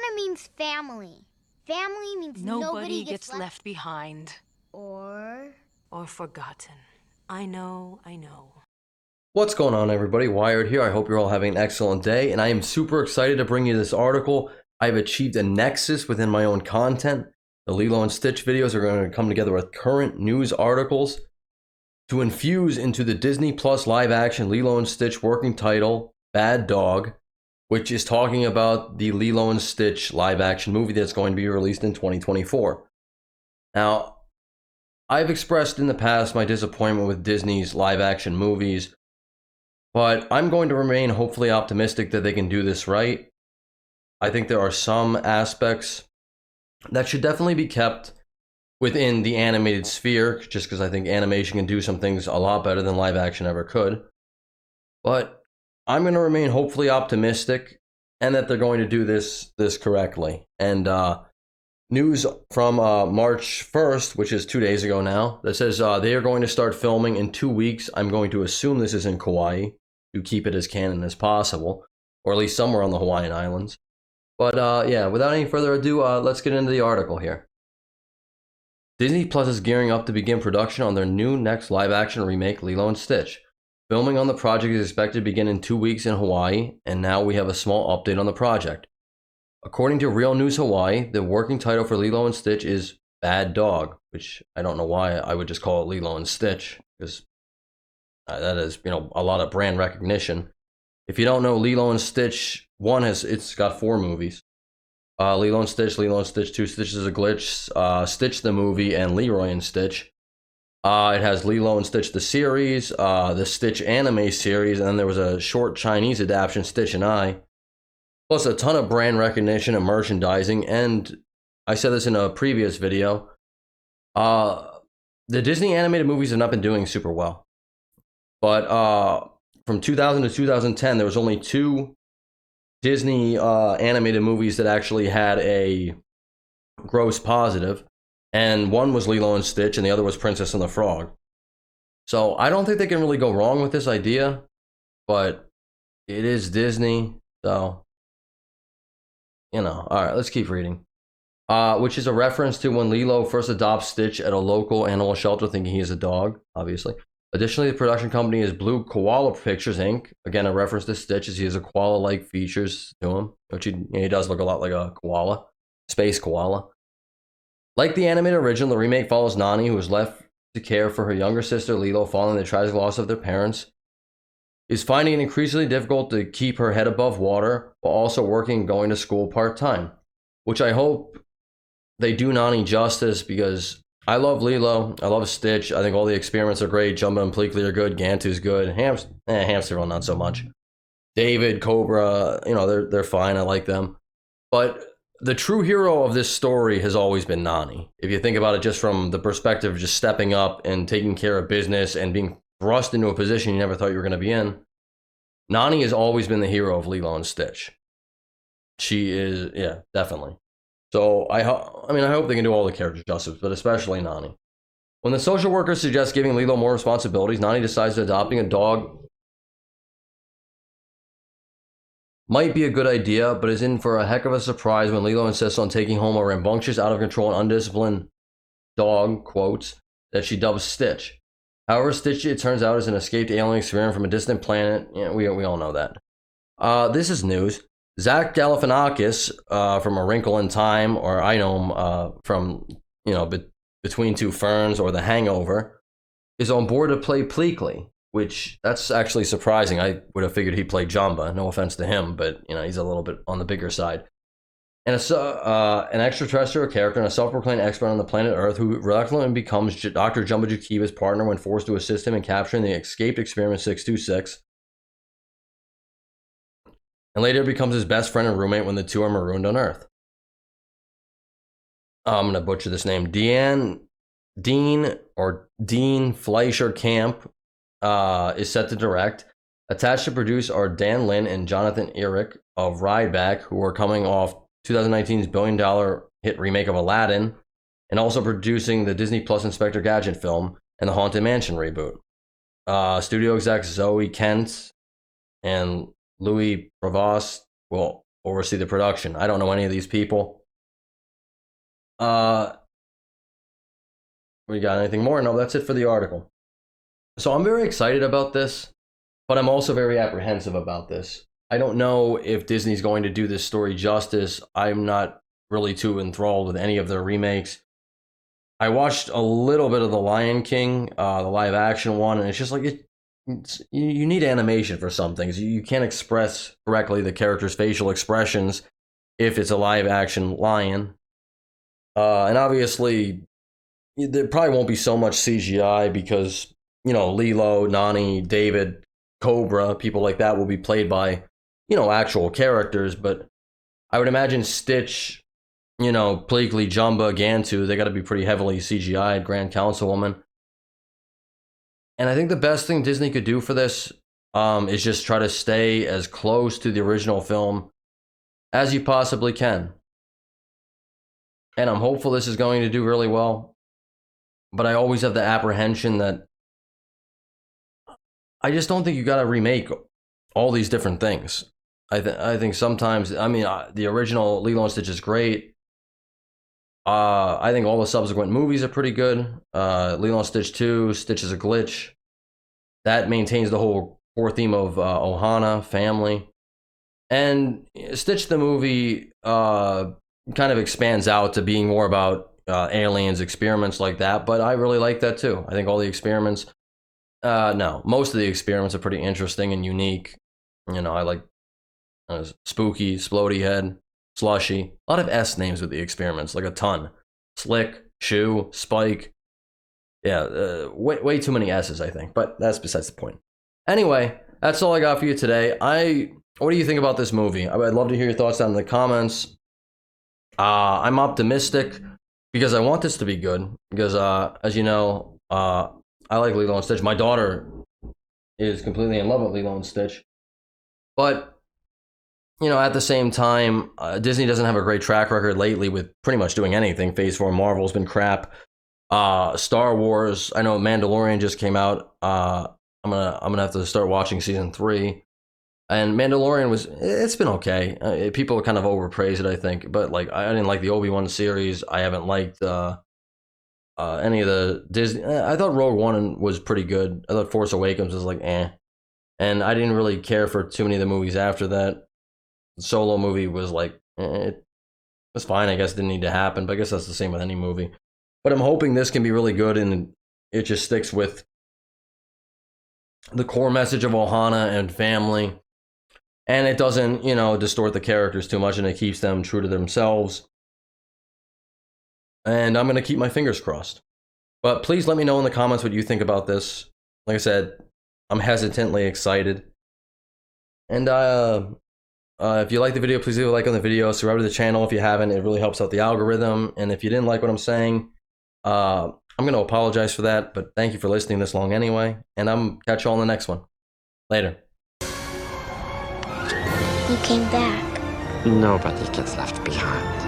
Moana means family. Family means Nobody gets left behind. Or Forgotten. I know. What's going on, everybody? Wired here. I hope you're all having an excellent day, and I am super excited to bring you this article. I've achieved a nexus within my own content. The Lilo and Stitch videos are going to come together with current news articles to infuse into the Disney Plus live action Lilo and Stitch working title, Bad Dog, which is talking about the Lilo and Stitch live action movie that's going to be released in 2024. Now, I've expressed in the past my disappointment with Disney's live action movies, but I'm going to remain hopefully optimistic that they can do this right. I think there are some aspects that should definitely be kept within the animated sphere, just because I think animation can do some things a lot better than live action ever could. But I'm going to remain hopefully optimistic and that they're going to do this correctly. And news from March 1st, which is 2 days ago now, that says they are going to start filming in 2 weeks. I'm going to assume this is in Kauai to keep it as canon as possible, or at least somewhere on the Hawaiian Islands. But yeah, without any further ado, let's get into the article here. Disney Plus is gearing up to begin production on their new next live-action remake, Lilo and Stitch. Filming on the project is expected to begin in 2 weeks in Hawaii, and now we have a small update on the project. According to Real News Hawaii, the working title for Lilo and Stitch is Bad Dog, which I don't know why I would just call it Lilo and Stitch, because that is, a lot of brand recognition. If you don't know, Lilo and Stitch, it's got 4 movies. Lilo and Stitch 2, Stitch is a Glitch, Stitch the movie, and Leroy and Stitch. It has Lilo and Stitch the series, the Stitch anime series, and then there was a short Chinese adaptation, Stitch and I. Plus a ton of brand recognition and merchandising, and I said this in a previous video, the Disney animated movies have not been doing super well. But from 2000 to 2010, there was only 2 Disney animated movies that actually had a gross positive, and one was Lilo and Stitch, and the other was Princess and the Frog. So I don't think they can really go wrong with this idea, but it is Disney, so, all right, let's keep reading. Which is a reference to when Lilo first adopts Stitch at a local animal shelter, thinking he is a dog, obviously. Additionally, the production company is Blue Koala Pictures, Inc. Again, a reference to Stitch, as he has a koala-like features to him, which he does look a lot like a koala, space koala. Like the animated original, the remake follows Nani, who is left to care for her younger sister Lilo following the tragic loss of their parents, is finding it increasingly difficult to keep her head above water while also working and going to school part-time, which I hope they do Nani justice, because I love Lilo, I love Stitch, I think all the experiments are great, Jumbo and Pleakley are good, Gantu's good, Hamster, well, not so much. David, Cobra, they're fine, I like them. But the true hero of this story has always been Nani. If you think about it just from the perspective of just stepping up and taking care of business and being thrust into a position you never thought you were going to be in, Nani has always been the hero of Lilo and Stitch. She is, yeah, definitely. So I hope they can do all the characters justice, but especially Nani. When the social worker suggests giving Lilo more responsibilities, Nani decides that adopting a dog might be a good idea, but is in for a heck of a surprise when Lilo insists on taking home a rambunctious, out of control, and undisciplined dog, quotes, that she dubs Stitch. However, Stitch, it turns out, is an escaped alien experiment from a distant planet. Yeah, we all know that. This is news. Zach Galifianakis from A Wrinkle in Time, or I know him from, Between Two Ferns or The Hangover, is on board to play Pleakley, which that's actually surprising. I would have figured he'd play Jumba. No offense to him, but he's a little bit on the bigger side. And an extraterrestrial character and a self-proclaimed expert on the planet Earth who reluctantly becomes Dr. Jumba Jukiva's partner when forced to assist him in capturing the escaped Experiment 626. And later becomes his best friend and roommate when the two are marooned on Earth. I'm going to butcher this name. Dean Fleischer Camp is set to direct. Attached to produce are Dan Lin and Jonathan Eric of Rideback, who are coming off 2019's billion-dollar hit remake of Aladdin, and also producing the Disney Plus Inspector Gadget film and the Haunted Mansion reboot. Studio execs Zoe Kent and Louis Provost will oversee the production. I don't know any of these people. We got anything more? No, that's it for the article. So I'm very excited about this, but I'm also very apprehensive about this. I don't know if Disney's going to do this story justice. I'm not really too enthralled with any of their remakes. I watched a little bit of The Lion King, the live action one, and it's just like you need animation for some things. You can't express correctly the character's facial expressions if it's a live action lion. And obviously, there probably won't be so much CGI because, you know, Lilo, Nani, David, Cobra, people like that will be played by, you know, actual characters. But I would imagine Stitch, you know, Pleakley, Jumba, Gantu, they got to be pretty heavily CGI'd, Grand Councilwoman. And I think the best thing Disney could do for this is just try to stay as close to the original film as you possibly can. And I'm hopeful this is going to do really well. But I always have the apprehension that I just don't think you got to remake all these different things. I think sometimes, I mean, the original Lilo and Stitch is great. I think all the subsequent movies are pretty good. Lilo and Stitch 2, Stitch is a Glitch. That maintains the whole core theme of Ohana, family. And Stitch the movie kind of expands out to being more about aliens, experiments like that, but I really like that too. I think all the experiments, no, most of the experiments are pretty interesting and unique. You know, I like Spooky, Splody Head, Slushy, a lot of S names with the experiments, like a ton. Slick, Shoe, Spike. Yeah, way too many S's, I think, but that's besides the point. Anyway, that's all I got for you today. What do you think about this movie? I'd love to hear your thoughts down in the comments. I'm optimistic because I want this to be good. Because, as you know, I like Lilo and Stitch. My daughter is completely in love with Lilo and Stitch. But, you know, at the same time, Disney doesn't have a great track record lately with pretty much doing anything. Phase 4 Marvel's been crap. Star Wars, I know Mandalorian just came out. I'm gonna have to start watching season 3. And Mandalorian it's been okay. People kind of overpraise it, I think. But like, I didn't like the Obi-Wan series. I haven't liked any of the Disney. I thought Rogue One was pretty good. I thought Force Awakens was like, eh. And I didn't really care for too many of the movies after that. The Solo movie was like, it was fine. I guess it didn't need to happen. But I guess that's the same with any movie. But I'm hoping this can be really good and it just sticks with the core message of Ohana and family. And it doesn't, you know, distort the characters too much and it keeps them true to themselves. And I'm going to keep my fingers crossed. But please let me know in the comments what you think about this. Like I said, I'm hesitantly excited. And if you like the video, please leave a like on the video. Subscribe to the channel if you haven't. It really helps out the algorithm. And if you didn't like what I'm saying, I'm going to apologize for that. But thank you for listening this long anyway. And I'm catch you all in the next one. Later. You came back. Nobody gets left behind.